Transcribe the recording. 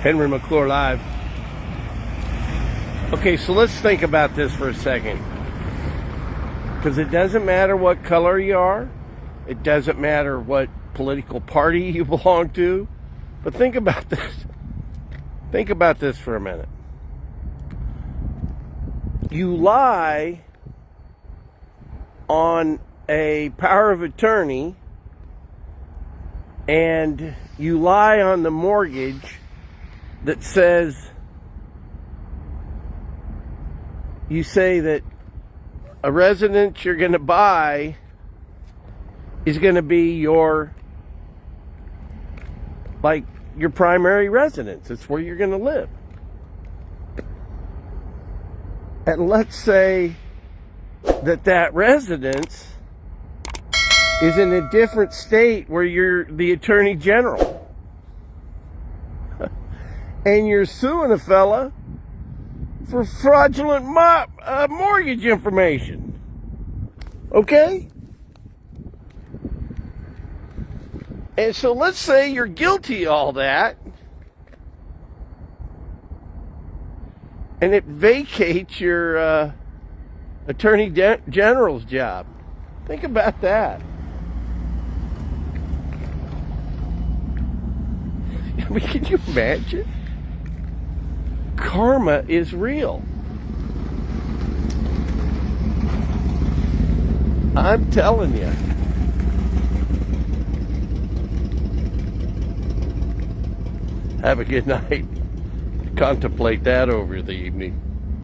Henry McClure Live. Okay, so let's think about this for a second. Because it doesn't matter what color you are. It doesn't matter what political party you belong to. But think about this. Think about this for a minute. You lie on a power of attorney, and you lie on the mortgage that says, you say that a residence you're going to buy is going to be your primary residence. It's where you're going to live. And let's say that residence is in a different state where you're the attorney general. And you're suing a fella for fraudulent mortgage information. Okay? And so let's say you're guilty of all that, and it vacates your attorney general's job. Think about that. I mean, can you imagine? Karma is real. I'm telling you. Have a good night. Contemplate that over the evening.